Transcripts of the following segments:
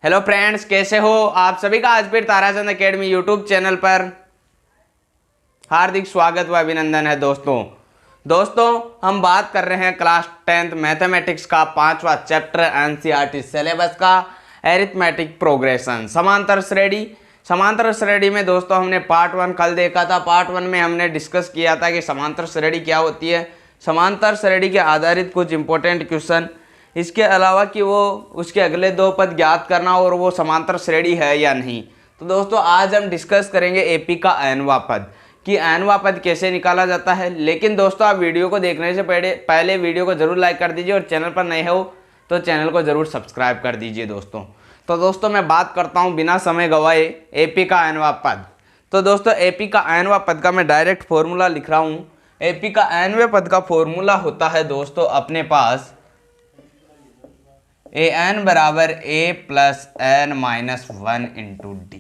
Hello friends, कैसे हो आप सभी का आज फिर ताराचंद एकेडमी यूट्यूब चैनल पर हार्दिक स्वागत व अभिनंदन है। दोस्तों हम बात कर रहे हैं क्लास 10th मैथमेटिक्स का 5वां चैप्टर एनसीईआरटी सिलेबस का एरिथमेटिक प्रोग्रेशन समांतर श्रेणी में दोस्तों हमने पार्ट 1 कल देखा था। पार्ट 1 में हमने डिस्कस किया था कि समांतर श्रेणी क्या होती है, समांतर श्रेणी के आधारित कुछ इंपॉर्टेंट क्वेश्चन, इसके अलावा कि वो उसके अगले दो पद ज्ञात करना और वो समांतर श्रेणी है या नहीं। तो दोस्तों आज हम डिस्कस करेंगे एपी का nवां पद कि nवां पद कैसे निकाला जाता है। लेकिन दोस्तों आप वीडियो को देखने से पहले वीडियो को जरूर लाइक कर दीजिए और चैनल पर नए हो तो चैनल को जरूर सब्सक्राइब कर दीजिए दोस्तों मैं बात करता हूँ बिना समय गवाए एपी का nवां पद। तो दोस्तों एपी का nवां पद का मैं डायरेक्ट फॉर्मूला लिख रहा हूँ। एपी का nवें पद का फॉर्मूला होता है दोस्तों अपने पास an बराबर a plus n minus 1 into d.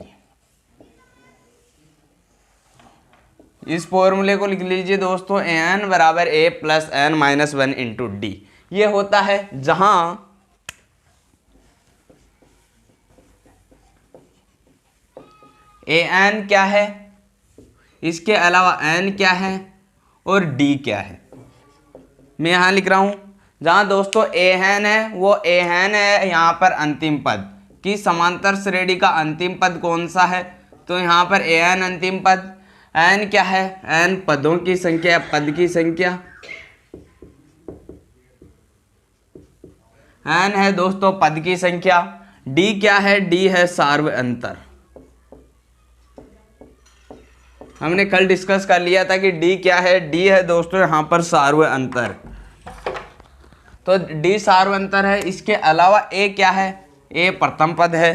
इस फॉर्मूले को लिख लीजिए दोस्तों, an बराबर a plus n minus 1 into D. ये होता है जहां an क्या है, इसके अलावा n क्या है और d क्या है। मैं यहां लिख रहा हूं जहां दोस्तों an है वो an है यहाँ पर अंतिम पद कि समांतर श्रेणी का अंतिम पद कौन सा है, तो यहाँ पर an अंतिम पद, n क्या है, n पदों की संख्या, पद की संख्या, n है दोस्तों पद की संख्या, d क्या है, d है सार्व अंतर। हमने कल डिस्कस कर लिया था कि d क्या है, d है दोस्तों यहाँ पर सार्व अंतर, तो d सार्व अंतर है। इसके अलावा a क्या है, a प्रथम पद है,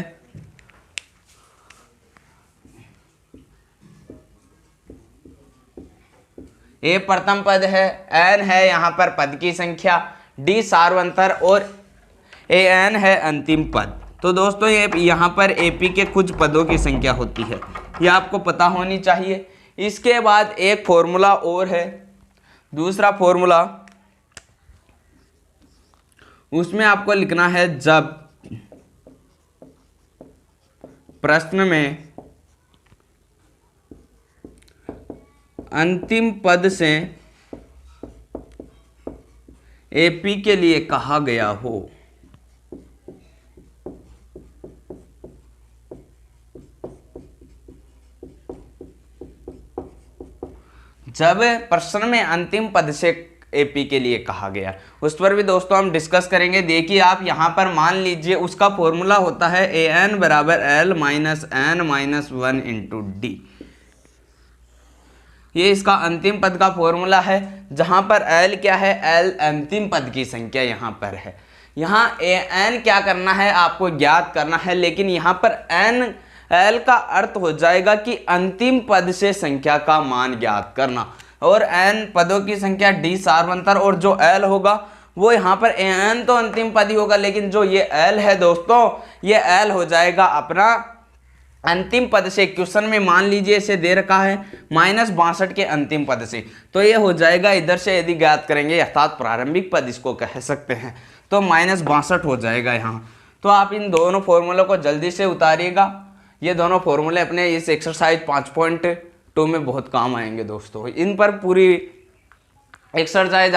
a प्रथम पद है, n है यहाँ पर पद की संख्या, d सार्व अंतर और an है अंतिम पद। तो दोस्तों ये यहाँ पर AP के कुछ पदों की संख्या होती है, ये आपको पता होनी चाहिए। इसके बाद एक फॉर्मूला और है, दूसरा फॉर्मूला, उसमें आपको लिखना है जब प्रश्न में अंतिम पद से एपी के लिए कहा गया हो। जब प्रश्न में अंतिम पद से एपी के लिए कहा गया, उस पर भी दोस्तों हम डिस्कस करेंगे। देखिए आप यहाँ पर मान लीजिए उसका फॉर्मूला होता है an बराबर l minus n minus 1 into D. ये इसका अंतिम पद का फॉर्मूला है जहाँ पर l क्या है, l अंतिम पद की संख्या यहाँ पर है। यहाँ n क्या करना है, आपको ज्ञात करना है, लेकिन यहाँ पर n l का अर्थ हो जाएगा कि अंतिम पद से संख्या का मान ज्ञात करना, और n पदों की संख्या d सार्वंतर, और जो l होगा वो यहाँ पर n तो अंतिम पद ही होगा, लेकिन जो ये l है दोस्तों ये l हो जाएगा अपना अंतिम पद से। क्वेश्चन में मान लीजिए इसे दे रखा है -62 के अंतिम पद से, तो ये हो जाएगा इधर से यदि ज्ञात करेंगे अर्थात प्रारंभिक पद इसको कह सकते हैं, तो -62 हो जाएगा यहाँ। तो आप इन दोनों फॉर्मूलों को जल्दी से उतारिएगा। ये दोनों फॉर्मूले अपने इस एक्सरसाइज 5.2 में बहुत काम आएंगे दोस्तों, इन पर पूरी एक्सरसाइज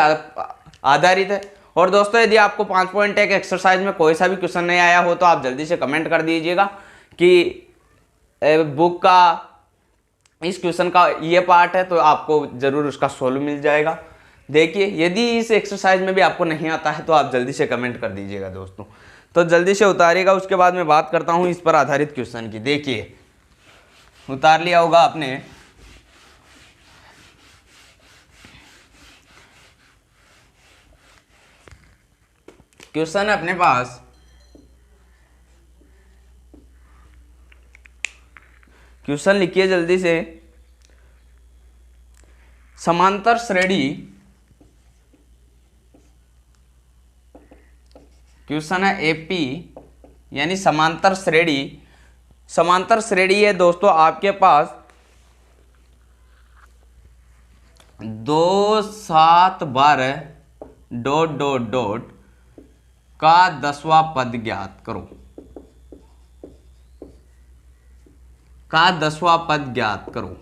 आधारित है। और दोस्तों यदि आपको 5.1 एक्सरसाइज में कोई सा भी क्वेश्चन नहीं आया हो तो आप जल्दी से कमेंट कर दीजिएगा कि बुक का इस क्वेश्चन का ये पार्ट है, तो आपको जरूर उसका सोल्व मिल जाएगा। देखिए यदि इस एक्सरसाइज में भी आपको नहीं आता है तो आप जल्दी से कमेंट कर दीजिएगा दोस्तों, तो जल्दी से उतारिएगा। उसके बाद मैं बात करता हूँ इस पर आधारित क्वेश्चन की। देखिए उतार लिया होगा आपने, क्वेश्चन है अपने पास, क्वेश्चन लिखिए जल्दी से। समांतर श्रेणी, क्वेश्चन है एपी यानी समांतर श्रेणी। समांतर श्रेणी है दोस्तों आपके पास 2 7 12 ... का 10वां पद ज्ञात करो। का 10वां पद ज्ञात करो।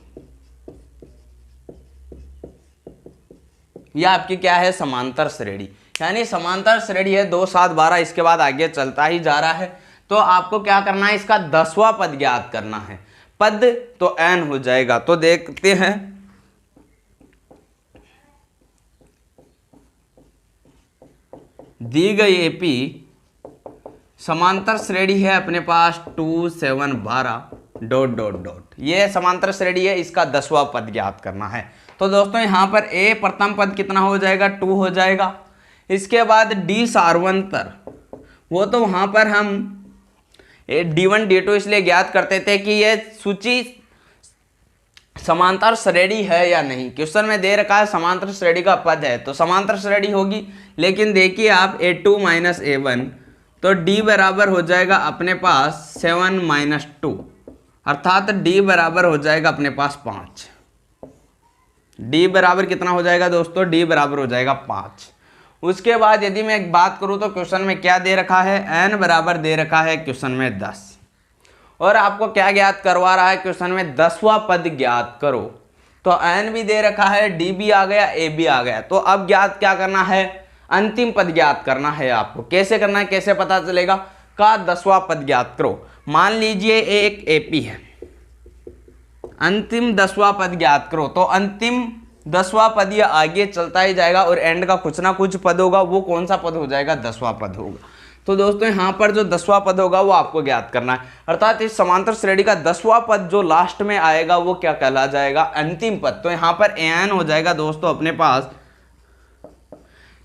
यह आपकी क्या है, समांतर श्रेणी, यानी समांतर श्रेणी है 2 7 12, इसके बाद आगे चलता ही जा रहा है। तो आपको क्या करना है, इसका 10वां पद ज्ञात करना है। पद तो n हो जाएगा। तो देखते हैं, दी गई एपी समांतर श्रेणी है अपने पास 2 7 12 ... ये समांतर श्रेणी है, इसका 10वां पद ज्ञात करना है। तो दोस्तों यहाँ पर ए प्रथम पद कितना हो जाएगा, 2 हो जाएगा। इसके बाद डी सार्वंतर, वो तो वहाँ पर हम D1 D2 इसलिए ज्ञात करते थे कि ये सूची समांतर श्रेणी है या नहीं। क्वेश्चन में दे रखा है समांतर श्रेणी का पद है तो समांतर श्रेणी होगी, लेकिन देखिए आप A2 - A1, तो D बराबर हो जाएगा अपने पास 7 - 2, अर्थात D बराबर हो जाएगा अपने पास 5। D बराबर कितना हो जाएगा दोस्तों, D बराबर हो जाएगा 5। उसके बाद यदि मैं एक बात करूं तो क्वेश्चन में क्या दे रखा है, n बराबर दे रखा है क्वेश्चन में 10, और आपको क्या ज्ञात करवा रहा है क्वेश्चन में, 10वां पद ज्ञात करो। तो n भी दे रखा है, d भी आ गया, a भी आ गया। तो अब ज्ञात क्या करना है, अंतिम पद ज्ञात करना है। आपको कैसे करना है, कैसे पता चलेगा, का 10वां पद ज्ञात करो। मान लीजिए एक AP है, अंतिम 10वां पद ज्ञात करो। तो अंतिम 10वां पद ये आगे चलता ही जाएगा और एंड का कुछ ना कुछ पद होगा, वो कौन सा पद हो जाएगा, 10वां पद होगा। तो दोस्तों यहाँ पर जो 10वां पद होगा वो आपको ज्ञात करना है, अर्थात इस समांतर श्रेणी का 10वां पद जो लास्ट में आएगा वो क्या कहला जाएगा, अंतिम पद। तो यहाँ पर an हो जाएगा दोस्तों अपने पास,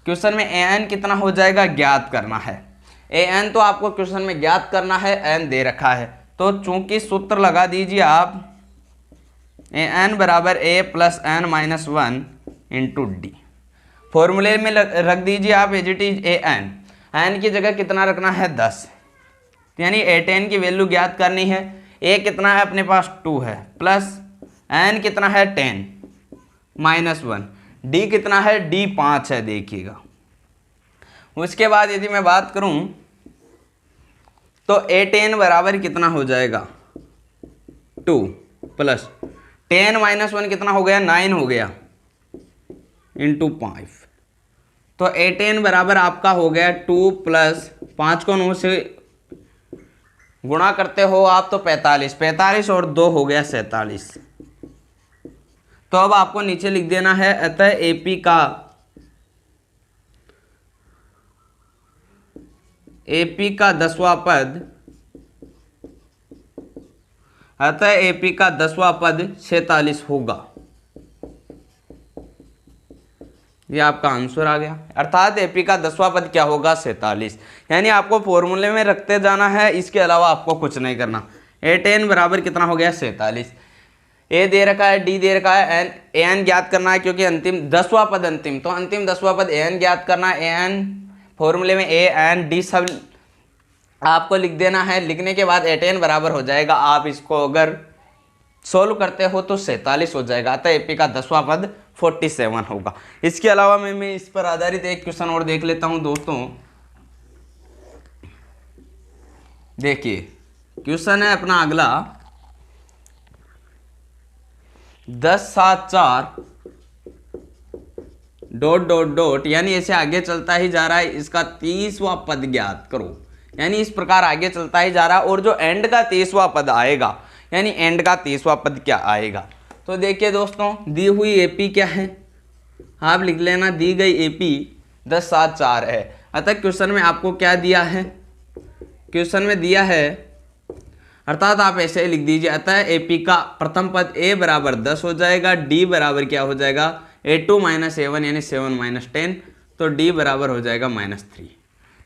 क्वेश्चन में an कितना हो जाएगा, ज्ञात करना है। an तो आपको क्वेश्चन में ज्ञात करना है, n दे रखा है। तो चूंकि सूत्र लगा दीजिए आप, an बराबर a + n - 1 × d, फॉर्मूले में रख दीजिए आप एज इट इज an की जगह कितना रखना है, 10, यानी A10 की वैल्यू ज्ञात करनी है। a कितना है अपने पास, 2 है, प्लस n कितना है, 10 - 1, d कितना है, d 5 है, देखिएगा। उसके बाद यदि मैं बात करूं तो A10 बराबर कितना हो जाएगा, 2 प्लस 10 - 1 कितना हो गया, 9 हो गया, × 5। तो A10 बराबर आपका हो गया 2 + 5 को 9 से गुणा करते हो आप तो 45, 45 और 2 हो गया 47। तो अब आपको नीचे लिख देना है, अतः AP का 10वां पद, अतः AP का 10वां पद 46 होगा। ये आपका आंसर आ गया, अर्थात AP का 10वां पद क्या होगा, 47। यानी आपको फॉर्मूले में रखते जाना है, इसके अलावा आपको कुछ नहीं करना। A10 बराबर कितना हो गया, 47। A दे रखा है, D दे रखा है, an ज्ञात करना है, क्योंकि अंतिम 10वां पद अंतिम, तो अंतिम 10वां पद an ज्ञात करना है। an फॉर्मूले में A n D सब आपको लिख देना है। लिखने के बाद A10 बराबर हो जाएगा, आप इसको अगर सोल्व करते हो तो 47 हो जाएगा, अतः AP का 10वां पद 47 होगा। इसके अलावा मैं इस पर आधारित एक क्वेश्चन और देख लेता हूं दोस्तों। देखिए क्वेश्चन है अपना अगला, 10 7 4 ... यानी ऐसे आगे चलता ही जा रहा है, इसका 30वां पद ज्ञात करो। यानी इस प्रकार आगे चलता ही जा रहा है, और जो एंड का 30वां पद आएगा, यानी एंड का 30वां पद क्या आएगा। तो देखिए दोस्तों, दी हुई AP क्या है, आप लिख लेना, दी गई AP 10 7 4 है। अतः क्वेश्चन में आपको क्या दिया है, क्वेश्चन में दिया है, अर्थात आप ऐसे लिख दीजिए, अतः AP का प्रथम पद A बराबर 10 हो जाएगा, D बराबर क्या हो जाएगा, A2 - A1 यानी 7 - 10, तो D बराबर हो जाएगा -3।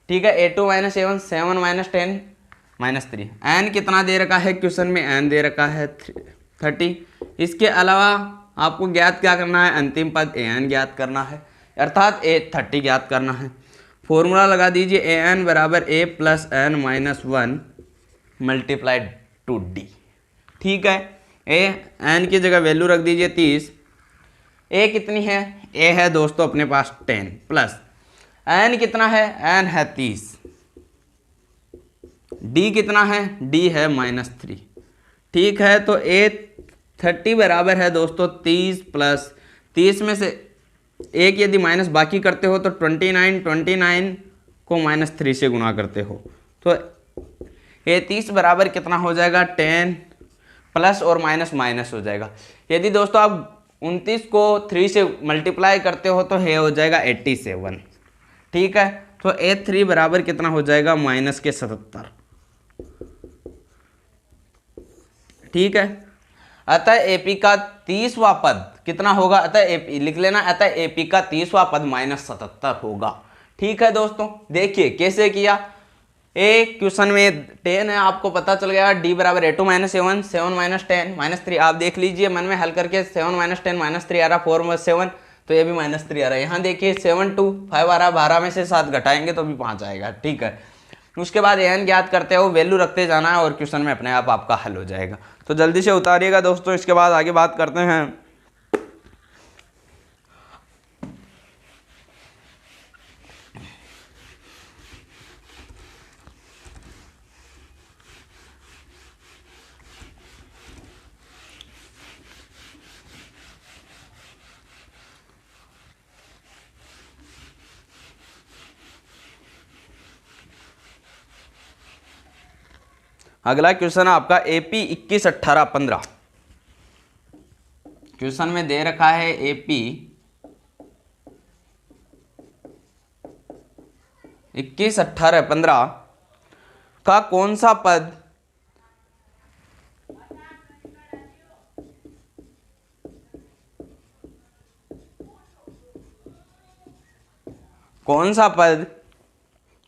ठीक है, A2 - A1 7 - 10 -3। n कितना दे रखा है, क्वेश्चन में n दे रखा है 30। इसके अलावा आपको ज्ञात क्या करना है, अंतिम पद an ज्ञात करना है, अर्थात A30 ज्ञात करना है। फॉर्मूला लगा दीजिए, an बराबर A + n - 1 × 2D। ठीक है, n की जगह वैल्यू रख दीजिए 30। A कितनी है, A है दोस्तों अपने पास 10, प्लस n कितना है, n है 30, D कितना है, D है -3। ठीक है, तो A30 बराबर है दोस्तों 30 प्लस 30 में से एक यदि माइनस बाकी करते हो तो 29 को -3 से गुना करते हो तो A30 बराबर कितना हो जाएगा 10 प्लस और माइनस माइनस हो जाएगा। यदि दोस्तों आप 29 को 3 से मल्टीप्लाई करते हो तो ये हो जाएगा 87। ठीक है, तो A3 बराबर कितना हो जाएगा -77। ठीक है, अतः AP का 30वां पद कितना होगा, अतः AP लिख लेना, अतः AP का 30वां पद -77 होगा। ठीक है दोस्तों, देखिए कैसे किया। क्वेश्चन में 10 है, आपको पता चल गया D बराबर A2 -7 7 - 10 -3। आप देख लीजिए मन में हल करके 7 - 10 -3 आ रहा, 4 में 7 तो ये भी -3 आ रहा है। यहाँ देखिए 7 2 5 आ रहा, 12 में से 7 घटाएंगे तो भी 5 आएगा। ठीक है, उसके बाद an ज्ञात करते हो, वैल्यू रखते जाना है और क्वेश्चन में अपने आप आपका हल हो जाएगा। तो जल्दी से उतारिएगा दोस्तों, इसके बाद आगे बात करते हैं। अगला क्वेश्चन आपका AP 21 18 15। क्वेश्चन में दे रखा है AP 21 18 15 का कौन सा पद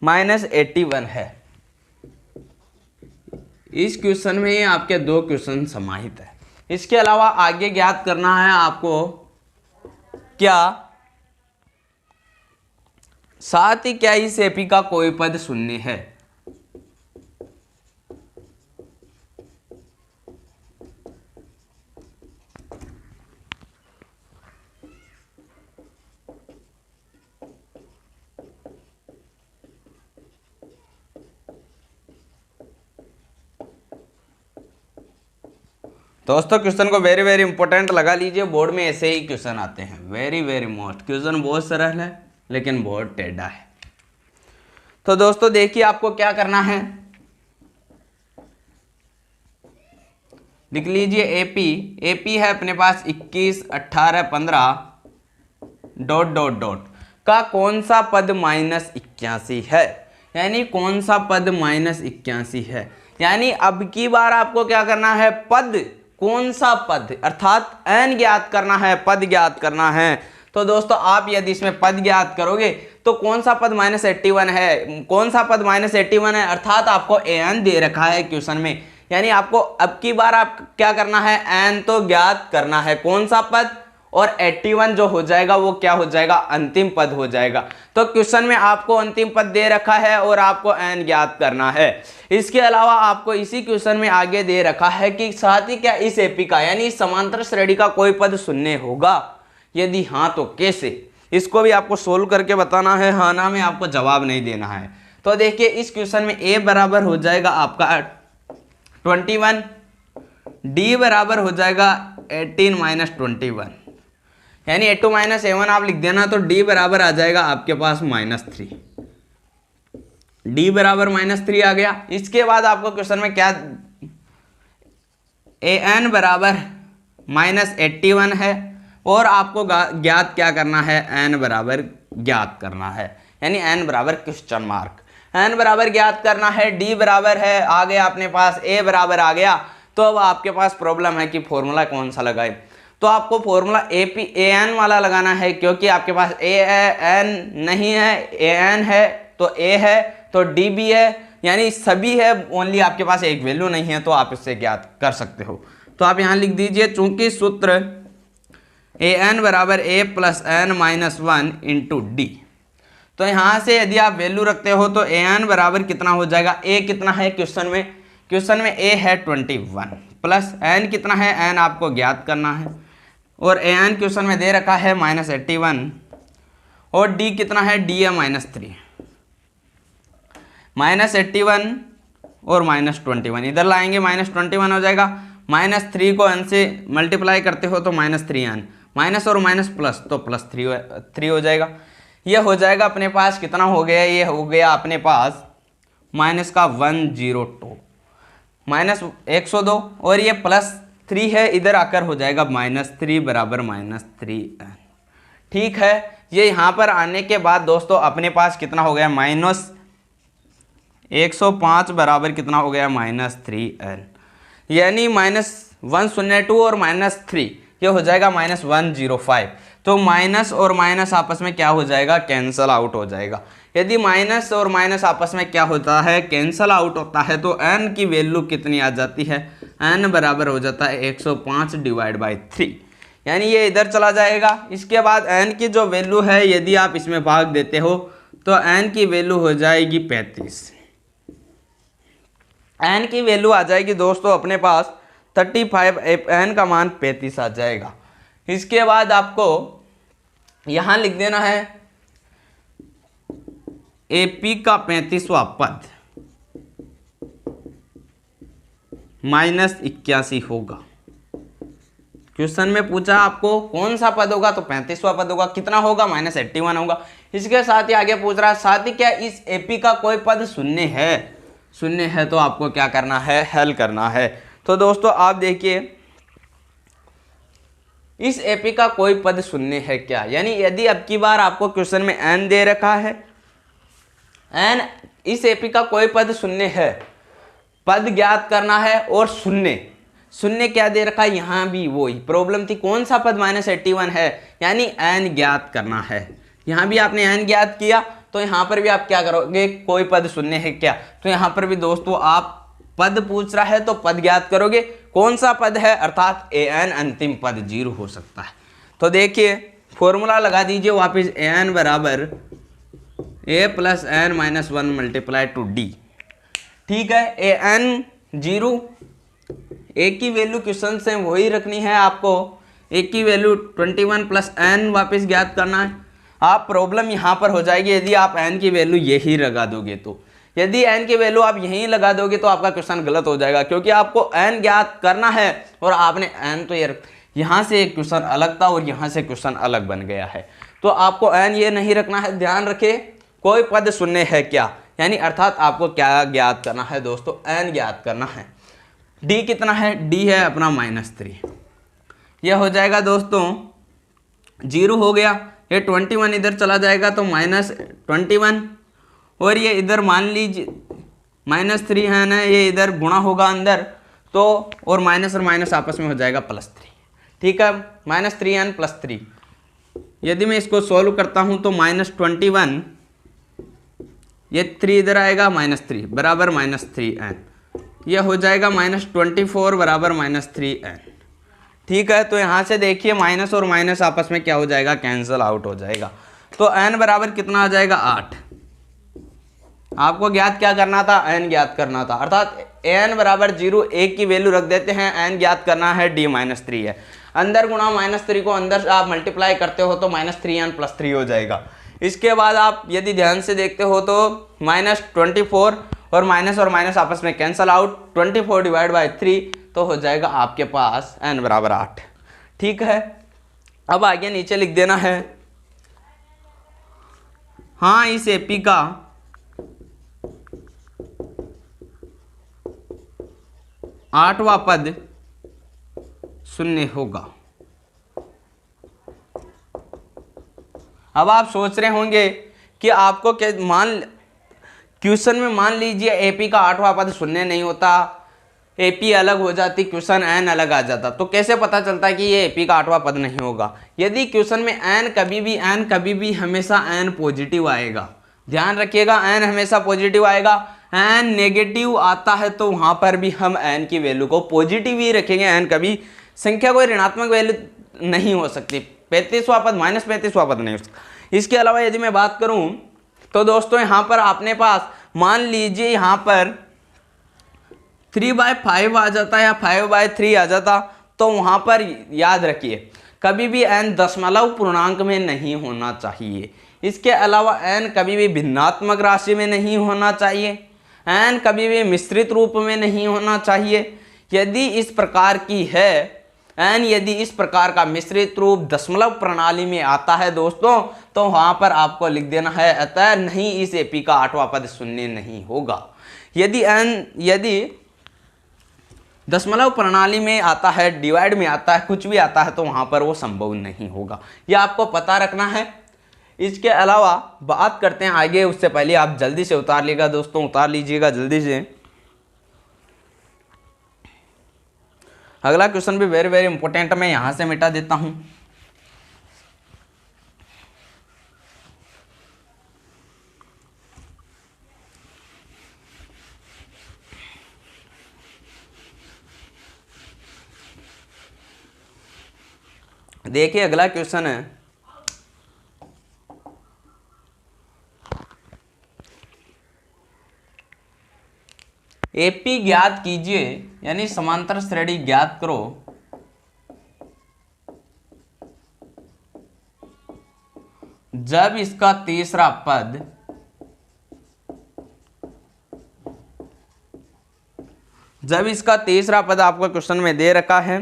-81 है। इस क्वेश्चन में आपके 2 क्वेश्चन समाहित है। इसके अलावा आगे ज्ञात करना है आपको क्या, साथ ही क्या इस AP का कोई पद शून्य है। दोस्तों क्वेश्चन को वेरी वेरी इंपॉर्टेंट लगा लीजिए, बोर्ड में ऐसे ही क्वेश्चन आते हैं। वेरी वेरी मोस्ट क्वेश्चन बहुत सरल है लेकिन बहुत टेढ़ा है। तो दोस्तों देखिए आपको क्या करना है, लिख लीजिए AP है अपने पास 21 18 15 ... का कौन सा पद -81 है, यानी कौन सा पद -81 है। यानी अब की बार आपको क्या करना है, पद कौन सा पद अर्थात n ज्ञात करना है, पद ज्ञात करना है। तो दोस्तों आप यदि इसमें पद ज्ञात करोगे तो कौन सा पद -81 है, कौन सा पद -81 है, अर्थात आपको an दे रखा है क्वेश्चन में। यानी आपको अब की बार आप क्या करना है, n तो ज्ञात करना है कौन सा पद, और 81 जो हो जाएगा वो क्या हो जाएगा, अंतिम पद हो जाएगा। तो क्वेश्चन में आपको अंतिम पद दे रखा है और आपको n ज्ञात करना है। इसके अलावा आपको इसी क्वेश्चन में आगे दे रखा है कि साथ ही क्या इस AP का यानी समांतर श्रेणी का कोई पद शून्य होगा, यदि हाँ तो कैसे। इसको भी आपको सोल्व करके बताना है, हाँ ना में आपको जवाब नहीं देना है। तो देखिए इस क्वेश्चन में A बराबर हो जाएगा आपका 21, D बराबर हो जाएगा 18 - 21, यानी A2 - A1 आप लिख देना तो D बराबर आ जाएगा आपके पास -3। D बराबर -3 आ गया। इसके बाद आपको क्वेश्चन में क्या, AN बराबर -81 है और आपको ज्ञात क्या करना है, n बराबर ज्ञात करना है, यानी n बराबर क्वेश्चन मार्क, n बराबर ज्ञात करना है। D बराबर है आ गया अपने पास, A बराबर आ गया। तो अब आपके पास प्रॉब्लम है कि फॉर्मूला कौन सा लगाए। तो आपको फॉर्मूला AN वाला लगाना है, क्योंकि आपके पास AN नहीं है, AN है तो A है तो D भी है, यानी सभी है, ओनली आपके पास एक वैल्यू नहीं है, तो आप इससे ज्ञात कर सकते हो। तो आप यहाँ लिख दीजिए, चूंकि सूत्र AN बराबर A + n - 1 × D। तो यहाँ से यदि आप वैल्यू रखते हो तो AN बराबर कितना हो जाएगा, A कितना है क्वेश्चन में A है 21 प्लस n कितना है, n आपको ज्ञात करना है, और AN क्वेश्चन में दे रखा है -81, और D कितना है, D है -3। -81 और -21 इधर लाएंगे, -21 हो जाएगा, -3 को n से मल्टीप्लाई करते हो तो -3n, माइनस और माइनस प्लस तो +3 हो जाएगा। ये हो जाएगा अपने पास कितना हो गया, ये हो गया अपने पास माइनस का 102 माइनस 102 और ये +3 है, इधर आकर हो जाएगा -3 बराबर -3n। ठीक है, ये यहाँ पर आने के बाद दोस्तों अपने पास कितना हो गया, -105 बराबर कितना हो गया -3n, यानी -102 और -3 ये हो जाएगा -105। तो माइनस और माइनस आपस में क्या हो जाएगा, कैंसल आउट हो जाएगा। यदि माइनस और माइनस आपस में क्या होता है, कैंसल आउट होता है, तो n की वैल्यू कितनी आ जाती है, n बराबर हो जाता है 105 डिवाइड बाई 3, यानी ये इधर चला जाएगा। इसके बाद n की जो वैल्यू है यदि आप इसमें भाग देते हो तो n की वैल्यू हो जाएगी 35। n की वैल्यू आ जाएगी दोस्तों अपने पास 35, n का मान 35 आ जाएगा। इसके बाद आपको यहां लिख देना है AP का 35वां पद -81 होगा। क्वेश्चन में पूछा आपको कौन सा पद होगा, तो 35वां पद होगा। कितना होगा, -81 होगा। इसके साथ ही आगे पूछ रहा है साथ ही क्या इस AP का कोई पद शून्य है, शून्य है तो आपको क्या करना है, हल करना है। तो दोस्तों आप देखिए इस AP का कोई पद शून्य है क्या, यानी यदि अब की बार आपको क्वेश्चन में n दे रखा है, n इस AP का कोई पद शून्य है, पद ज्ञात करना है और शून्य शून्य क्या दे रखा है, यहाँ भी वही प्रॉब्लम थी, कौन सा पद -81 है, यानी n ज्ञात करना है। यहाँ भी आपने n ज्ञात किया तो यहाँ पर भी आप क्या करोगे, कोई पद शून्य है क्या, तो यहाँ पर भी दोस्तों आप पद पूछ रहा है तो पद ज्ञात करोगे, कौन सा पद है, अर्थात an अंतिम पद 0 हो सकता है। तो देखिए फॉर्मूला लगा दीजिए वापस, an बराबर a + n - 1 multiply two d। ठीक है, an 0, a की वैल्यू क्वेश्चन से वही रखनी है आपको, a की वैल्यू 21 + n वापस ज्ञात करना है। आप प्रॉब्लम यहाँ पर हो जाएगी यदि आप n की वैल्यू यही लगा दोगे, तो यदि n की वैल्यू आप यहीं लगा दोगे तो आपका क्वेश्चन गलत हो जाएगा, क्योंकि आपको n ज्ञात करना है और आपने n तो यहाँ से एक क्वेश्चन अलग था और यहाँ से क्वेश्चन अलग बन गया है, तो आपको n ये नहीं रखना है। ध्यान रखिए कोई पद शून्य है क्या, यानी अर्थात आपको क्या ज्ञात करना है दोस्तों, n ज्ञात करना है। d कितना है, d है अपना -3, यह हो जाएगा दोस्तों 0 हो गया। ये 21 इधर चला जाएगा तो -21 और ये इधर मान लीजिए -3 है ना, ये इधर गुणा होगा अंदर तो, और माइनस आपस में हो जाएगा +3। ठीक है, -3n + 3, यदि मैं इसको सॉल्व करता हूँ तो -21, ये 3 इधर आएगा, -3 बराबर -3n, यह हो जाएगा -24 बराबर -3n। ठीक है, तो यहाँ से देखिए माइनस और माइनस आपस में क्या हो जाएगा, कैंसिल आउट हो जाएगा। तो n बराबर कितना आ जाएगा, 8। आपको ज्ञात क्या करना था, n ज्ञात करना था, अर्थात n बराबर 0, 1 की वैल्यू रख देते हैं, n ज्ञात करना है, d -3 है, अंदर गुणा -3 को अंदर आप मल्टीप्लाई करते हो तो -3n + 3 हो जाएगा। इसके बाद आप यदि ध्यान से देखते हो तो -24 और माइनस आपस में कैंसल आउट, 24 डिवाइड बाई 3 तो हो जाएगा आपके पास n बराबर 8। ठीक है, अब आगे नीचे लिख देना है, हाँ इस AP का आठवां पद शून्य होगा। अब आप सोच रहे होंगे कि आपको क्या क्वेश्चन में मान लीजिए AP का आठवां पद शून्य नहीं होता, AP अलग हो जाती, क्वेश्चन n अलग आ जाता, तो कैसे पता चलता है कि ये AP का आठवां पद नहीं होगा। यदि क्वेश्चन में n कभी भी हमेशा n पॉजिटिव आएगा, ध्यान रखिएगा n हमेशा पॉजिटिव आएगा, n नेगेटिव आता है तो वहां पर भी हम n की वैल्यू को पॉजिटिव ही रखेंगे, n कभी संख्या कोई ऋणात्मक वैल्यू नहीं हो सकती, 35वां पद -35वां पद नहीं हो सकता। इसके अलावा यदि मैं बात करूं तो दोस्तों यहाँ पर आपने पास मान लीजिए यहाँ पर 3/5 आ जाता या 5/3 आ जाता, तो वहाँ पर याद रखिए कभी भी n दशमलव पूर्णांक में नहीं होना चाहिए। इसके अलावा n कभी भी भिन्नात्मक राशि में नहीं होना चाहिए, n कभी भी मिश्रित रूप में नहीं होना चाहिए, यदि इस प्रकार की है, n यदि इस प्रकार का मिश्रित रूप दशमलव प्रणाली में आता है दोस्तों, तो वहां पर आपको लिख देना है अतः नहीं इस एपी का 8वां पद शून्य नहीं होगा। यदि दशमलव प्रणाली में आता है, डिवाइड में आता है, कुछ भी आता है, तो वहां पर वो संभव नहीं होगा। यह आपको पता रखना है। इसके अलावा बात करते हैं आगे, उससे पहले आप जल्दी से उतार लीजिएगा दोस्तों, उतार लीजिएगा जल्दी से। अगला क्वेश्चन भी वेरी वेरी इंपॉर्टेंट, मैं यहां से मिटा देता हूं। देखिए अगला क्वेश्चन है, एपी ज्ञात कीजिए, यानी समांतर श्रेणी ज्ञात करो जब इसका तीसरा पद आपको क्वेश्चन में दे रखा है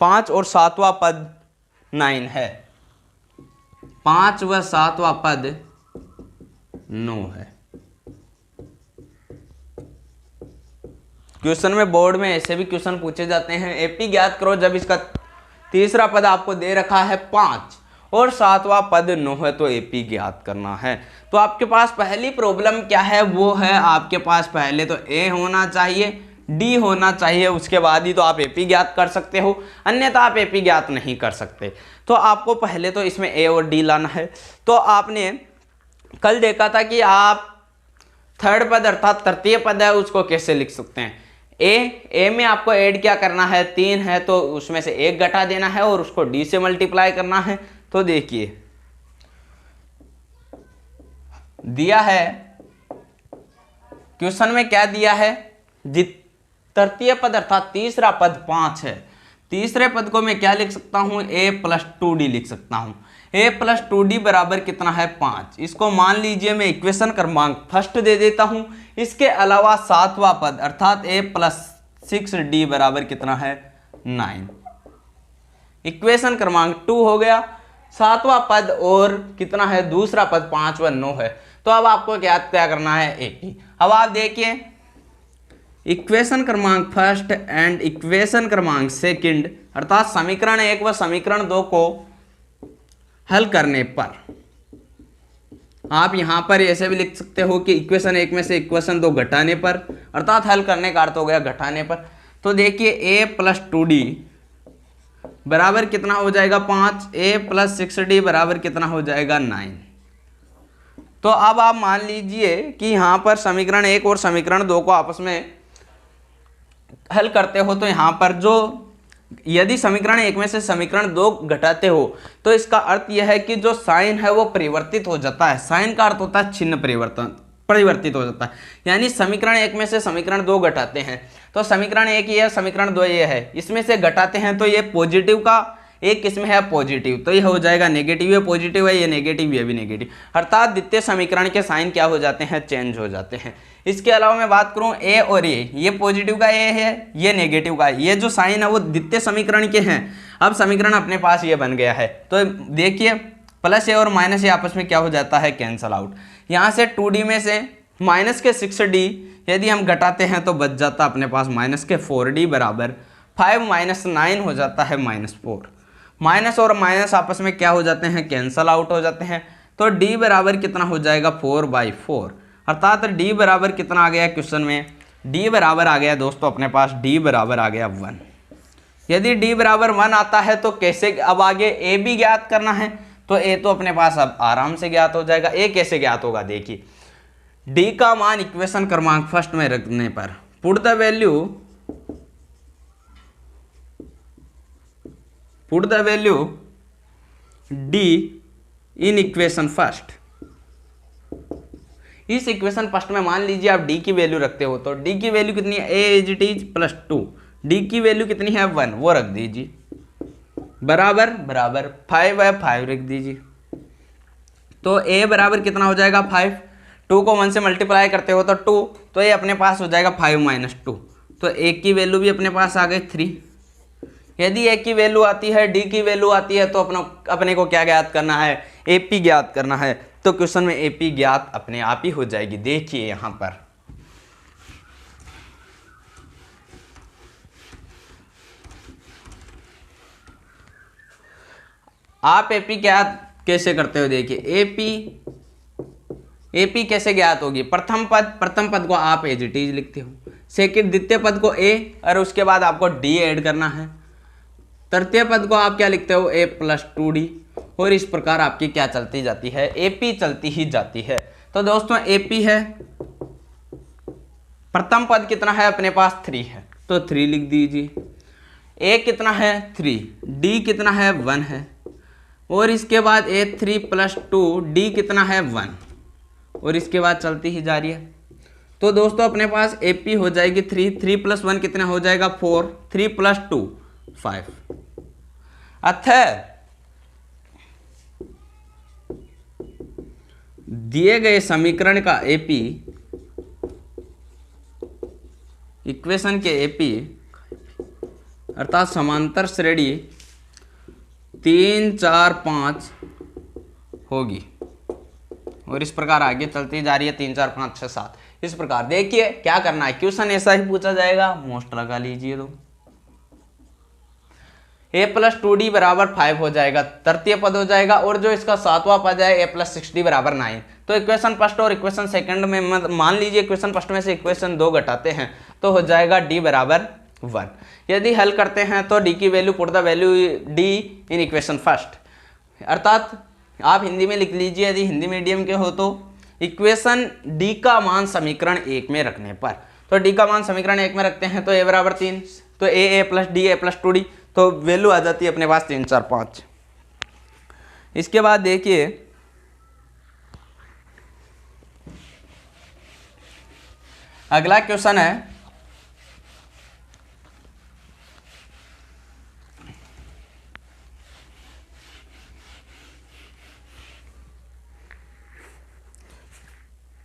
5 और 7वां पद 9 है, 5 व 7वां पद 9 है। क्वेश्चन में बोर्ड में ऐसे भी क्वेश्चन पूछे जाते हैं, एपी ज्ञात करो जब इसका तीसरा पद आपको दे रखा है 5 और 7वां पद 9 है, तो एपी ज्ञात करना है। तो आपके पास पहली प्रॉब्लम क्या है, वो है आपके पास पहले तो ए होना चाहिए, डी होना चाहिए, उसके बाद ही तो आप एपी ज्ञात कर सकते हो, अन्यथा आप एपी ज्ञात नहीं कर सकते। तो आपको पहले तो इसमें ए और डी लाना है। तो आपने कल देखा था कि आप थर्ड पद अर्थात तृतीय पद है उसको कैसे लिख सकते हैं। ए में आपको ऐड क्या करना है, 3 है तो उसमें से 1 घटा देना है और उसको डी से मल्टीप्लाई करना है। तो देखिए दिया है क्वेश्चन में, क्या दिया है, तृतीय पद अर्थात तीसरा पद 5 है, तीसरे पद को मैं क्या लिख सकता हूं, a + 2d लिख सकता हूं। a + 2d बराबर कितना है, 5। इसको मान लीजिए मैं इक्वेशन क्रमांक फर्स्ट दे देता हूं। इसके अलावा 7वां पद अर्थात a + 6d बराबर कितना है, 9। इक्वेशन क्रमांक 2 हो गया। 7वां पद और कितना है, दूसरा पद 5 व 9 है। तो अब आपको क्या करना है, एपी। अब आप देखिए इक्वेशन क्रमांक फर्स्ट एंड इक्वेशन क्रमांक सेकंड अर्थात समीकरण 1 व समीकरण 2 को हल करने पर आप यहां पर ऐसे भी लिख सकते हो कि इक्वेशन 1 में से इक्वेशन 2 घटाने पर, अर्थात हल करने का अर्थ हो गया घटाने पर। तो देखिए a + 2d बराबर कितना हो जाएगा, 5। a + 6d बराबर कितना हो जाएगा, 9। तो अब आप मान लीजिए कि यहां पर समीकरण 1 और समीकरण 2 को आपस में हल करते हो, तो यहां पर जो यदि समीकरण 1 में से समीकरण 2 घटाते हो तो इसका अर्थ यह है कि जो साइन है वो परिवर्तित हो जाता है। साइन का अर्थ होता है चिन्ह परिवर्तित हो जाता है। यानी समीकरण 1 में से समीकरण 2 घटाते हैं तो समीकरण 1 ये है, समीकरण 2 ये है, इसमें से घटाते हैं तो ये पॉजिटिव का एक किसमें है, पॉजिटिव, तो ये हो जाएगा नेगेटिव। ये पॉजिटिव है, ये नेगेटिव, ये भी नेगेटिव, अर्थात द्वितीय समीकरण के साइन क्या हो जाते हैं, चेंज हो जाते हैं। इसके अलावा मैं बात करूं ए और ये पॉजिटिव का ए है, ये नेगेटिव का, ये जो साइन है वो द्वितीय समीकरण के हैं। अब समीकरण अपने पास ये बन गया है। तो देखिए प्लस ए और माइनस ए आपस में क्या हो जाता है, कैंसल आउट। यहाँ से 2d में से माइनस के 6d यदि हम घटाते हैं तो बच जाता अपने पास माइनस के 4d बराबर 5 - 9 हो जाता है -4। माइनस और माइनस आपस में क्या हो जाते हैं, कैंसल आउट हो जाते हैं। तो d बराबर कितना हो जाएगा, 4/4, अर्थात d बराबर कितना आ गया क्वेश्चन में, d बराबर आ गया दोस्तों अपने पास, d बराबर आ गया 1। यदि d बराबर 1 आता है तो कैसे, अब आगे a भी ज्ञात करना है। तो a तो अपने पास अब आराम से ज्ञात हो जाएगा। a कैसे ज्ञात होगा, देखिए d का मान इक्वेशन क्रमांक फर्स्ट में रखने पर put the value d in equation first. इस इक्वेशन फर्स्ट में मान लीजिए आप d की वैल्यू रखते हो तो d की वैल्यू कितनी है, a + 2, d की वैल्यू कितनी है 1, वो रख दीजिए, बराबर 5 है, 5 रख दीजिए। तो a बराबर कितना हो जाएगा 5, 2 को 1 से मल्टीप्लाई करते हो तो 2, तो ये अपने पास हो जाएगा 5 - 2, तो ए की वैल्यू भी अपने पास आ गई 3। यदि ए की वैल्यू आती है, डी की वैल्यू आती है, तो अपने को क्या ज्ञात करना है, एपी ज्ञात करना है। तो क्वेश्चन में एपी ज्ञात अपने आप ही हो जाएगी। देखिए यहां पर आप एपी ज्ञात कैसे करते हो। देखिए एपी कैसे ज्ञात होगी। प्रथम पद को आप एज इट इज लिखते हो, सेकंड द्वितीय पद को ए और उसके बाद आपको डी ऐड करना है। तृतीय पद को आप क्या लिखते हो, ए प्लस 2d, और इस प्रकार आपकी क्या चलती जाती है, एपी चलती ही जाती है। तो दोस्तों एपी है, प्रथम पद कितना है अपने पास 3 है, तो 3 लिख दीजिए। ए कितना है 3, डी कितना है 1 है, और इसके बाद ए 3 प्लस 2, डी कितना है 1, और इसके बाद चलती ही जा रही है। तो दोस्तों अपने पास एपी हो जाएगी 3 प्लस 1 कितना हो जाएगा 4, 3 प्लस 2 5। अतः दिए गए समीकरण का एपी, इक्वेशन के एपी अर्थात समांतर श्रेणी 3 4 5 होगी, और इस प्रकार आगे चलती जा रही है 3 4 5 6 7 इस प्रकार। देखिए क्या करना है, क्वेश्चन ऐसा ही पूछा जाएगा, मोस्ट लगा लीजिए। तो a प्लस 2d बराबर 5 हो जाएगा, तृतीय पद हो जाएगा, और जो इसका सातवां पद है a प्लस 6d बराबर 9। तो इक्वेशन फर्स्ट और इक्वेशन सेकंड में मान लीजिए इक्वेशन फर्स्ट में से इक्वेशन 2 घटाते हैं तो हो जाएगा d बराबर 1। यदि हल करते हैं तो d की value, put the value d in equation first, अर्थात आप हिंदी में लिख लीजिए यदि हिंदी मीडियम के हो तो, इक्वेशन d का मान समीकरण 1 में रखने पर, तो d का मान समीकरण 1 में रखते हैं तो a बराबर 3, तो a plus D a plus 2d, तो वैल्यू आ जाती है अपने पास 3 4 5। इसके बाद देखिए अगला क्वेश्चन है,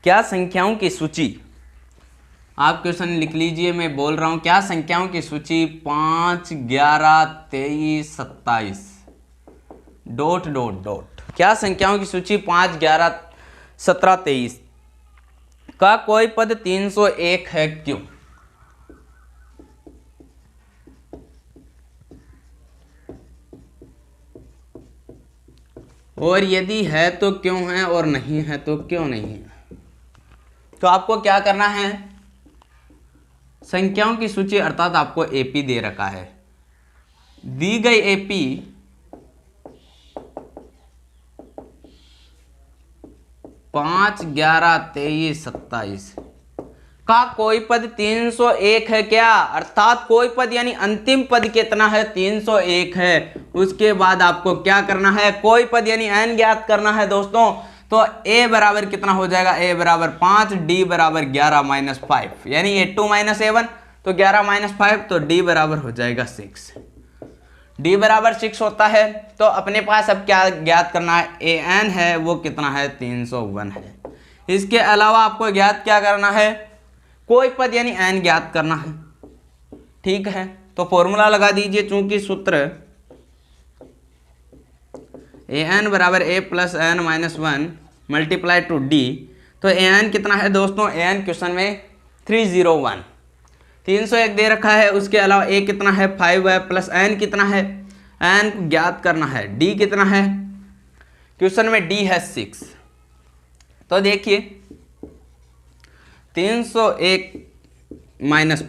क्या संख्याओं की सूची, आप क्वेश्चन लिख लीजिए, मैं बोल रहा हूं, क्या संख्याओं की सूची 5 11 23 27 डॉट डॉट डॉट, क्या संख्याओं की सूची 5 11 17 23 का कोई पद 301 है, क्यों। और यदि है तो क्यों है, और नहीं है तो क्यों नहीं है। तो आपको क्या करना है, संख्याओं की सूची अर्थात आपको एपी दे रखा है, दी गई एपी पांच 11 23 27 का कोई पद 301 है क्या, अर्थात कोई पद यानी अंतिम पद कितना है 301 है। उसके बाद आपको क्या करना है, कोई पद यानी n ज्ञात करना है दोस्तों। तो a बराबर कितना हो जाएगा, a बराबर 5, d बराबर 11 माइनस 5, यानी a2 माइनस a1, तो 11 माइनस 5, तो d बराबर हो जाएगा 6। d बराबर 6 होता है, तो अपने पास अब क्या ज्ञात करना है, an है वो कितना है 301 है। इसके अलावा आपको ज्ञात क्या करना है, कोई पद यानी n ज्ञात करना है, ठीक है। तो फॉर्मूला लगा दीजिए, चूंकि सूत्र an बराबर a plus n minus 1 multiply two d, तो an कितना है दोस्तों, an क्वेश्चन में 301 301 दे रखा है। उसके अलावा a कितना है 5 है, प्लस n कितना है, n को ज्ञात करना है, d कितना है, क्वेश्चन में d है 6। तो देखिए 301 माइनस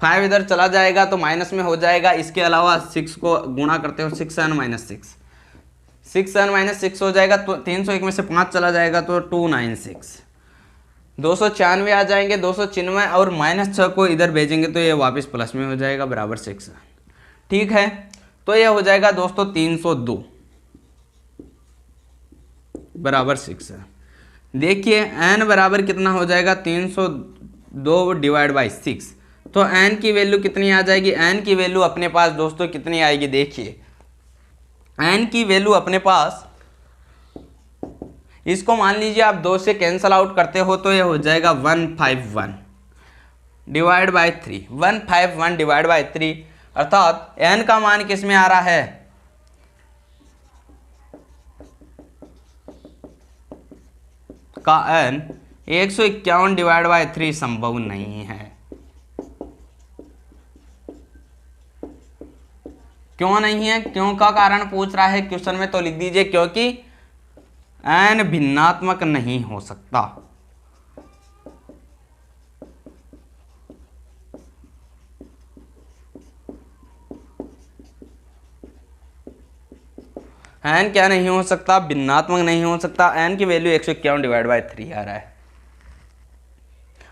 5 इधर चला जाएगा तो माइनस में हो जाएगा। इसके अलावा 6 को गुणा करते हो 6n माइनस 6n माइनस 6 हो जाएगा, तो 301 में से 5 चला जाएगा तो 296 296 आ जाएंगे, 296 और माइनस 6 को इधर भेजेंगे तो ये वापस प्लस में हो जाएगा बराबर 6, ठीक है। तो ये हो जाएगा दोस्तों 302 बराबर 6 है। देखिए n बराबर कितना हो जाएगा 302 डिवाइड बाई 6, तो n की वैल्यू कितनी आ जाएगी, n की वैल्यू अपने पास दोस्तों कितनी आएगी, देखिए n की वैल्यू अपने पास, इसको मान लीजिए आप 2 से कैंसल आउट करते हो तो ये हो जाएगा 151, डिवाइड बाई 3, 151 डिवाइड बाई 3, अर्थात n का मान किस में आ रहा है, का n 151 डिवाइड बाई 3 संभव नहीं है। क्यों नहीं है, क्यों का कारण पूछ रहा है क्वेश्चन में, तो लिख दीजिए क्योंकि n भिन्नात्मक नहीं हो सकता। n क्या नहीं हो सकता, भिन्नात्मक नहीं हो सकता। n की वैल्यू 151 डिवाइड बाई 3 आ रहा है,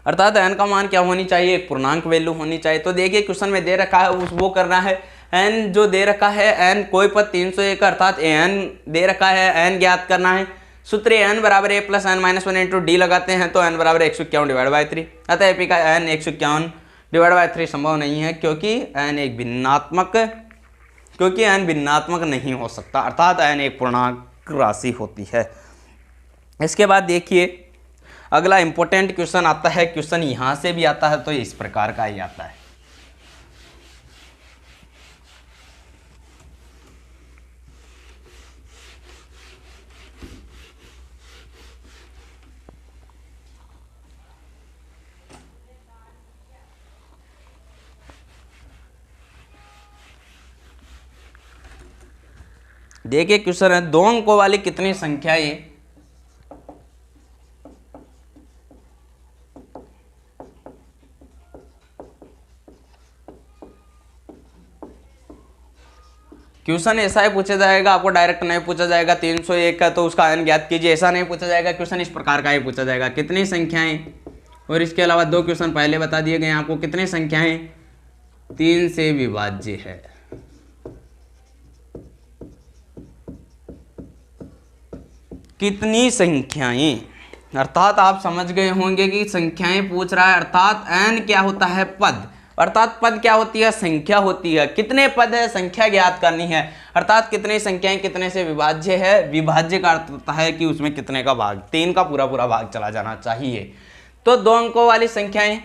अर्थात n का मान क्या होनी चाहिए, एक पूर्णांक वैल्यू होनी चाहिए। तो देखिए क्वेश्चन में दे रखा है वो करना है, n जो दे रखा है n कोई पद 301 अर्थात an दे रखा है, n ज्ञात करना है। सूत्र n बराबर a plus n minus 1 into D लगाते हैं तो n बराबर 151 डिवाइड बाई 3, अतः एपी का n 151 डिवाइड बाई 3 संभव नहीं है क्योंकि n भिन्नात्मक नहीं हो सकता, अर्थात n एक पूर्णांक राशि होती है। इसके बाद देखिए अगला इंपॉर्टेंट क्वेश्चन आता है, क्वेश्चन यहां से भी आता है तो इस प्रकार का ही आता है। देखिए क्वेश्चन है, 2 अंकों वाली कितनी संख्याएं क्वेश्चन ऐसा ही पूछा जाएगा, आपको डायरेक्ट नहीं पूछा जाएगा 301 है तो उसका n ज्ञात कीजिए, ऐसा नहीं पूछा जाएगा। क्वेश्चन इस प्रकार का ही पूछा जाएगा, कितनी संख्याएं, और इसके अलावा 2 क्वेश्चन पहले बता दिए गए आपको, कितनी संख्याएं 3 से विभाज्य है। कितनी संख्याएं, अर्थात आप समझ गए होंगे कि संख्याएं पूछ रहा है, अर्थात n क्या होता है, पद, अर्थात पद क्या होती है, संख्या होती है। कितने पद है, संख्या ज्ञात करनी है, अर्थात कितनी संख्याएं कितने से विभाज्य है। विभाज्य का अर्थ होता है कि उसमें कितने का भाग, 3 का पूरा भाग चला जाना चाहिए। तो 2 अंकों वाली संख्याएं,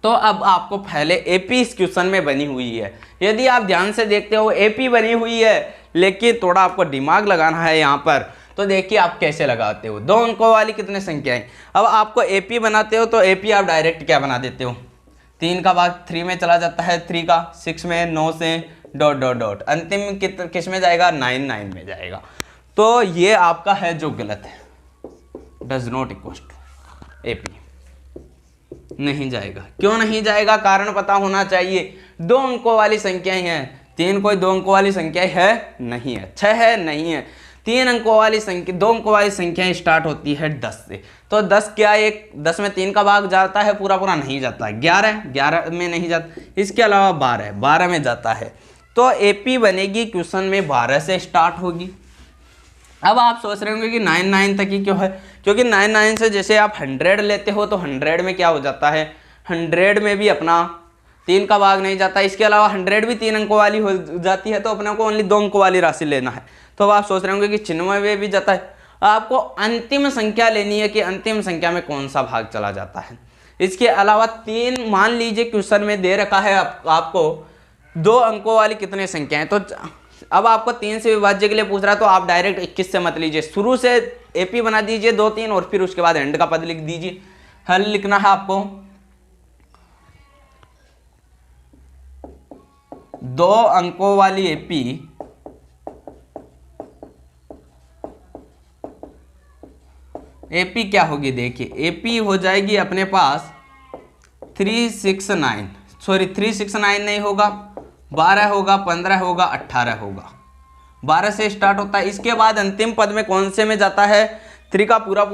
तो अब आपको पहले एपी इस क्वेश्चन में बनी हुई है, यदि आप ध्यान से देखते हो एपी बनी हुई है, लेकिन थोड़ा आपको दिमाग लगाना है यहाँ पर। तो देखिए आप कैसे लगाते हो, 2 अंकों वाली कितने संख्याएं, अब आपको एपी बनाते हो तो एपी आप डायरेक्ट क्या बना देते हो, 3 का भाग 3 में चला जाता है, 3 का 6 में, 9 से डॉट डॉट डॉट, अंतिम किस में जाएगा, 9 में जाएगा। तो ये आपका है जो गलत है, does not equal to AP, नहीं जाएगा। क्यों नहीं जाएगा, कारण पता होना चाहिए। 2 अंकों वाली संख्याएं हैं, 3 कोई 2 अंकों वाली संख्या है नहीं है, 6 है नहीं है, 3 अंकों वाली संख्या, 2 अंकों वाली संख्याएं स्टार्ट होती है 10 से। तो 10 क्या, 10 में 3 का भाग जाता है, पूरा नहीं जाता है, 11 में नहीं जाता, इसके अलावा 12 में जाता है। तो एपी बनेगी क्वेश्चन में 12 से स्टार्ट होगी। अब आप सोच रहे होंगे कि 9 तक ही क्यों है, क्योंकि 9 से जैसे आप 100 लेते हो तो 100 में क्या हो जाता है, 100 में भी अपना 3 का भाग नहीं जाता, इसके अलावा 100 भी 3 अंकों वाली हो जाती है, तो अपने को ओनली 2 अंकों वाली राशि लेना है। तो अब आप सोच रहे होंगे कि 96 में भी जाता है, आपको अंतिम संख्या लेनी है कि अंतिम संख्या में कौन सा भाग चला जाता है। इसके अलावा 3 मान लीजिए क्वेश्चन में दे रखा है आपको 2 अंकों वाली कितने संख्याएं, तो अब आपको 3 से विभाज्य के लिए पूछ रहा है तो आप डायरेक्ट 21 से मत लीजिए, शुरू से एपी बना दीजिए 2 3 और फिर उसके बाद एंड का पद लिख दीजिए। हल लिखना है आपको, 2 अंकों वाली एपी क्या होगी, देखिए एपी हो जाएगी अपने पास 369, सॉरी 369 नहीं होगा, 12 होगा, 15 होगा, 18 होगा, 12 से स्टार्ट होता है। इसके बाद अंतिम पद में कौन से में जाता है, 3 का पूरा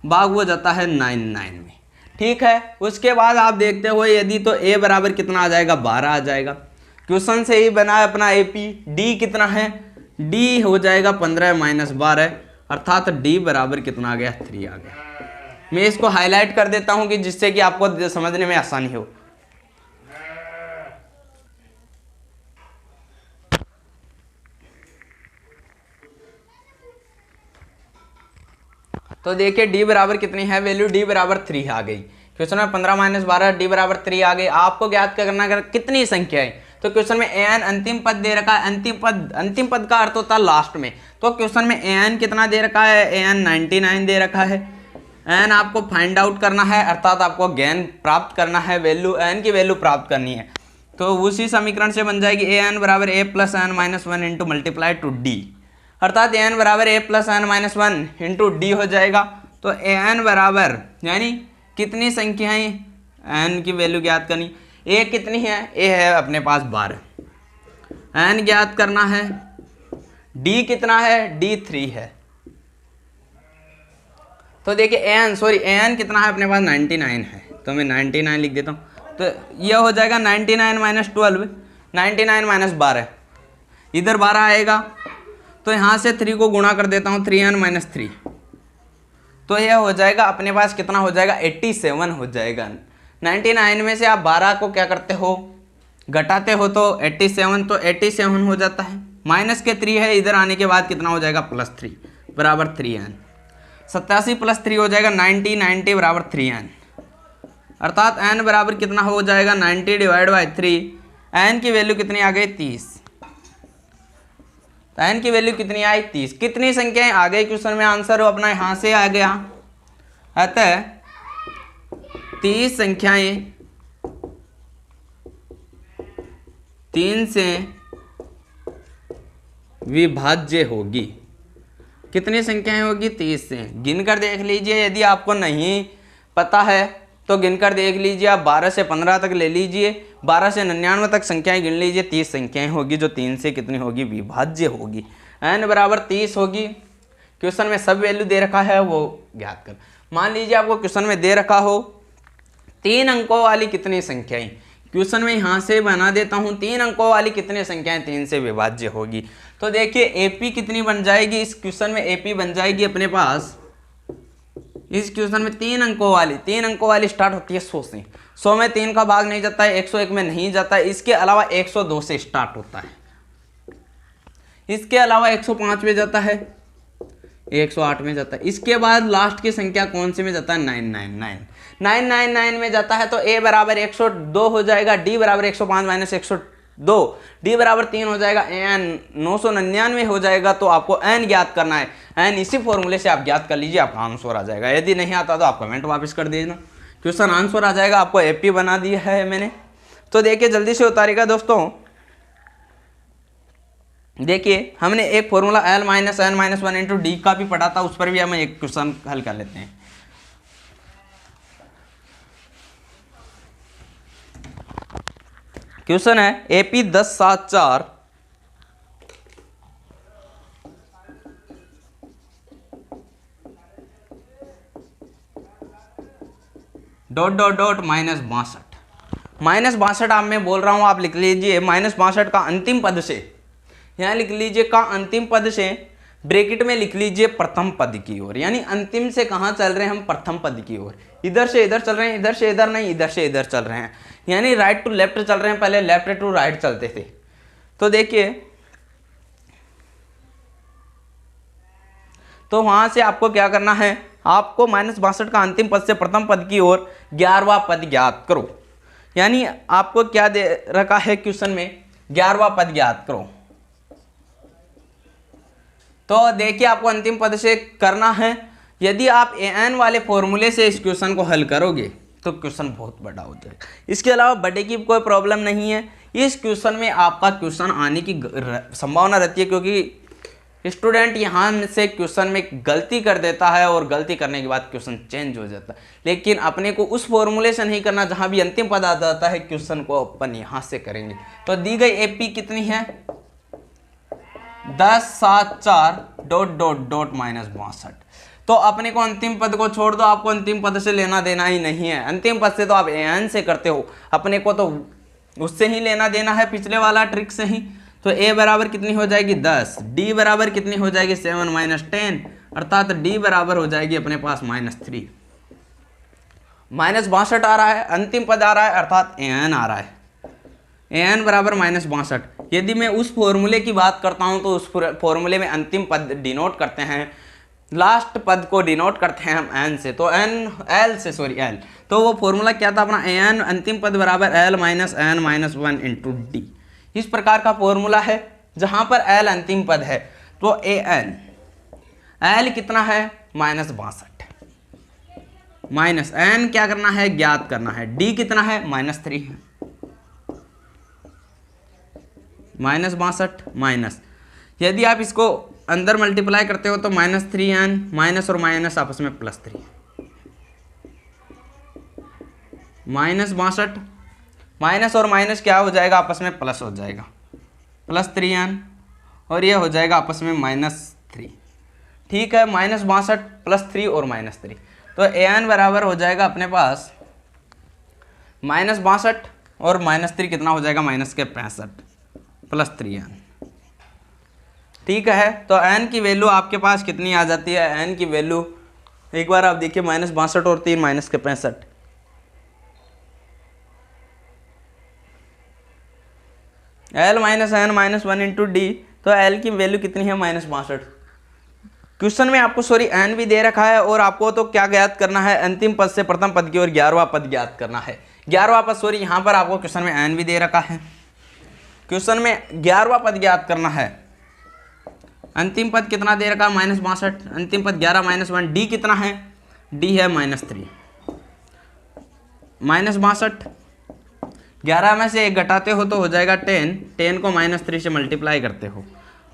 भाग वो जाता है 9 में, ठीक है। उसके बाद आप देखते हो यदि तो ए बराबर कितना आ जाएगा, 12 आ जाएगा। क्वेश्चन से ही बना है अपना एपी, डी कितना है, डी हो जाएगा 15 - 12, अर्थात डी बराबर कितना आ गया, 3 आ गया। मैं इसको हाईलाइट कर देता हूं कि जिससे कि आपको समझने में आसानी हो। तो देखिए डी बराबर कितनी है वैल्यू, डी बराबर 3 आ गई। क्वेश्चन में 15 माइनस 12 डी बराबर 3 आ गई। आपको ज्ञात करना है कितनी संख्या है, तो क्वेश्चन में an अंतिम पद दे रखा है। अंतिम पद का अर्थ होता है लास्ट में, तो क्वेश्चन में an कितना दे रखा है, an 99 दे रखा है। n आपको फाइंड आउट करना है, अर्थात आपको ज्ञान प्राप्त करना है, वैल्यू n की वैल्यू प्राप्त करनी है। तो उसी समीकरण से बन जाएगी an बराबर a plus n minus 1 into multiply two D, अर्थात an बराबर a plus n minus 1 into D हो जाएगा। तो an बराबर यानी कितनी संख्याएं, n की वैल्यू ज्ञात करनी। a कितनी है, a है अपने पास 12, n ज्ञात करना है, d कितना है, d 3 है। तो देखिए an कितना है अपने पास 99 है, तो मैं 99 लिख देता हूँ। तो यह हो जाएगा 99 माइनस 12, 99 माइनस 12, इधर 12 आएगा, तो यहाँ से 3 को गुणा कर देता हूँ, 3n माइनस 3, तो यह हो जाएगा अपने पास कितना हो जाएगा, 87 हो जाएगा। 99 में से आप 12 को क्या करते हो, घटाते हो, तो 87, तो 87 हो जाता है। माइनस के 3 है, इधर आने के बाद कितना हो जाएगा, प्लस 3 बराबर 3n। 87 प्लस 3 हो जाएगा 90, 90 बराबर 3n, अर्थात n बराबर कितना हो जाएगा, 90 डिवाइड बाई 3, n की वैल्यू कितनी आ गई, 30। तो n की वैल्यू कितनी आई, 30। कितनी संख्याएं आ गई क्वेश्चन में, आंसर अपना यहाँ से आ गया। अतः 30 संख्याएं 3 से विभाज्य होगी। कितनी संख्याएं होगी, 30 से। गिनकर देख लीजिए, यदि आपको नहीं पता है तो गिनकर देख लीजिए। आप 12 से 15 तक ले लीजिए, 12 से 99 तक संख्याएं गिन लीजिए, 30 संख्याएं होगी जो 3 से कितनी होगी, विभाज्य होगी। n बराबर 30 होगी। क्वेश्चन में सब वैल्यू दे रखा है वो ज्ञात कर। मान लीजिए आपको क्वेश्चन में दे रखा हो 3 अंकों वाली कितनी संख्याएं, क्वेश्चन में यहाँ से बना देता हूँ, 3 अंकों वाली कितनी संख्याएं 3 से विभाज्य होगी। तो देखिए एपी कितनी बन जाएगी, इस क्वेश्चन में एपी बन जाएगी अपने पास, इस क्वेश्चन में 3 अंकों वाली स्टार्ट होती है 100 से। 100 में 3 का भाग नहीं जाता है, 101 में नहीं जाता है, इसके अलावा 102 से स्टार्ट होता है, इसके अलावा 105 में जाता है, 108 में जाता है। इसके बाद लास्ट की संख्या कौन सी में जाता है, 999 में जाता है। तो a बराबर 102 हो जाएगा, d बराबर 105 माइनस 102, d बराबर 3 हो जाएगा, n 999 हो जाएगा। तो आपको n ज्ञात करना है, n इसी फॉर्मूले से आप ज्ञात कर लीजिए, आपका आंसर आ जाएगा। यदि नहीं आता तो आप कमेंट वापस कर देना, क्वेश्चन आंसर आ जाएगा। आपको एपी बना दिया है मैंने। तो देखिए जल्दी से उतारेगा दोस्तों। देखिए हमने एक formula l minus n minus 1 into D का भी पढ़ा था, उस पर भी हम एक क्वेश्चन हल कर लेते हैं। क्वेश्चन है AP 1074 dot dot dot minus 62 आप मैं बोल रहा हूं, आप लिख लीजिए माइनस 62 का अंतिम पद से, यहाँ लिख लीजिए का अंतिम पद से, ब्रैकेट में लिख लीजिए प्रथम पद की ओर, यानी अंतिम से कहाँ चल रहे हैं हम, प्रथम पद की ओर। इधर से इधर चल रहे हैं, इधर से इधर नहीं, इधर से इधर चल रहे हैं, यानी राइट टू लेफ्ट चल रहे हैं, पहले लेफ्ट टू राइट चलते थे। तो देखिए, तो वहां से आपको क्या करना है, आपको माइनस 62 का अंतिम पद से प्रथम पद की ओर 11वां पद ज्ञात करो, यानी आपको क्या दे रखा है क्वेश्चन में, 11वां पद ज्ञात करो। तो देखिए आपको अंतिम पद से करना है। यदि आप an वाले फॉर्मूले से इस क्वेश्चन को हल करोगे तो क्वेश्चन बहुत बड़ा हो जाएगा। इसके अलावा बड़े की कोई प्रॉब्लम नहीं है। इस क्वेश्चन में आपका क्वेश्चन आने की संभावना रहती है, क्योंकि स्टूडेंट यहाँ से क्वेश्चन में गलती कर देता है और गलती करने के बाद क्वेश्चन चेंज हो जाता है। लेकिन अपने को उस फॉर्मूले से नहीं करना जहाँ भी अंतिम पद आ जाता है, क्वेश्चन को अपन यहाँ से करेंगे। तो दी गई एपी कितनी है, 1074 डॉट डॉट डॉट माइनस 62। तो अपने को अंतिम पद को छोड़ दो, आपको अंतिम पद से लेना देना ही नहीं है। अंतिम पद से तो आप an से करते हो, अपने को तो उससे ही लेना देना है, पिछले वाला ट्रिक से ही। तो a बराबर कितनी हो जाएगी 10, d बराबर कितनी हो जाएगी 7 माइनस 10, अर्थात d बराबर हो जाएगी अपने पास -3। माइनस 62 आ रहा है, अंतिम पद आ रहा है, अर्थात an आ रहा है, an बराबर -62। यदि मैं उस फॉर्मूले की बात करता हूं तो उस फॉर्मूले में अंतिम पद डिनोट करते हैं लास्ट पद को डिनोट करते हैं हम एन से, तो एल, तो वो फॉर्मूला क्या था अपना, एन अंतिम पद बराबर l minus n minus 1 into d. इस प्रकार का फॉर्मूला है जहां पर एल अंतिम पद है, तो एल कितना है -62, माइनस एन क्या करना है, ज्ञात करना है, डी कितना है -3 है, -62 माइनस, यदि आप इसको अंदर मल्टीप्लाई करते हो तो -3n, माइनस और माइनस आपस में +3, -62 माइनस और माइनस क्या हो जाएगा, आपस में प्लस हो जाएगा, +3n, और ये हो जाएगा आपस में -3। ठीक है, -62 +3 और -3, तो an बराबर हो जाएगा अपने पास -62 और -3 कितना हो जाएगा, -65 +3n। ठीक है, तो n की वैल्यू आपके पास कितनी आ जाती है, n की वैल्यू एक बार आप देखिए, -62 और 3 -65, l minus n minus 1 into d, तो l की वैल्यू कितनी है, -62। क्वेश्चन में आपको n भी दे रखा है और आपको तो क्या ज्ञात करना है, अंतिम पद से प्रथम पद की ओर 11वां पद ज्ञात करना है। 11वां पद यहाँ पर आपको क्वेश्चन में n भी दे रखा है, क्वेश्चन में 11वां पद ज्ञात करना है। अंतिम पद कितना दे रखा है, -62, अंतिम पद 11 माइनस 1, डी कितना है, डी है -3, -62, 11 में से 1 घटाते हो तो हो जाएगा 10 को -3 से मल्टीप्लाई करते हो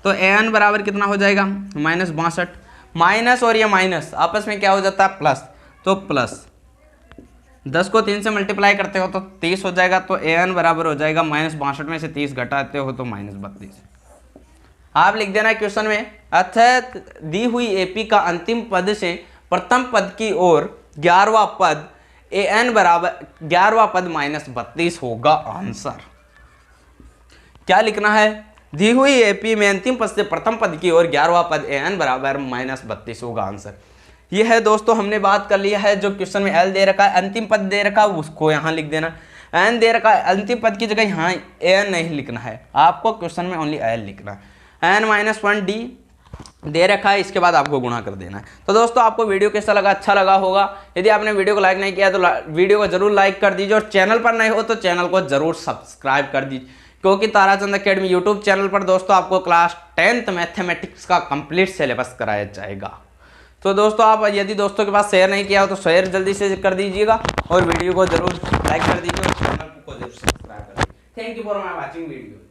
तो an बराबर कितना हो जाएगा, -62, माइनस और ये माइनस आपस में क्या हो जाता है, प्लस, तो प्लस 10 को 3 से मल्टीप्लाई करते हो तो 30 हो जाएगा, तो an बराबर हो जाएगा -62 में से 30 घटाते हो तो -32। आप लिख देना क्वेश्चन में, अर्थात दी हुई एपी का अंतिम पद से प्रथम पद की ओर 11वां पद an बराबर 11वां पद -32 होगा आंसर। क्या लिखना है, दी हुई एपी में अंतिम पद से प्रथम पद की ओर 11वां पद an बराबर -32 होगा आंसर। यह है दोस्तों, हमने बात कर लिया है, जो क्वेश्चन में l दे रखा है, अंतिम पद दे रखा है, उसको यहाँ लिख देना, n दे रखा है, अंतिम पद की जगह यहाँ an नहीं लिखना है, आपको क्वेश्चन में ओनली l लिखना है, n-1 d दे रखा है, इसके बाद आपको गुणा कर देना है। तो दोस्तों आपको वीडियो कैसा लगा, अच्छा लगा होगा, यदि आपने वीडियो को लाइक नहीं किया तो वीडियो को जरूर लाइक कर दीजिए, और चैनल पर नए हो तो चैनल को जरूर सब्सक्राइब कर दीजिए, क्योंकि ताराचंद अकेडमी यूट्यूब चैनल पर दोस्तों आपको क्लास 10th मैथमेटिक्स का कंप्लीट सिलेबस कराया जाएगा। तो दोस्तों आप यदि दोस्तों के पास शेयर नहीं किया हो तो शेयर जल्दी से कर दीजिएगा, और वीडियो को जरूर लाइक कर दीजिए और चैनल को जरूर सब्सक्राइब कर दीजिए। Thank you for my watching video.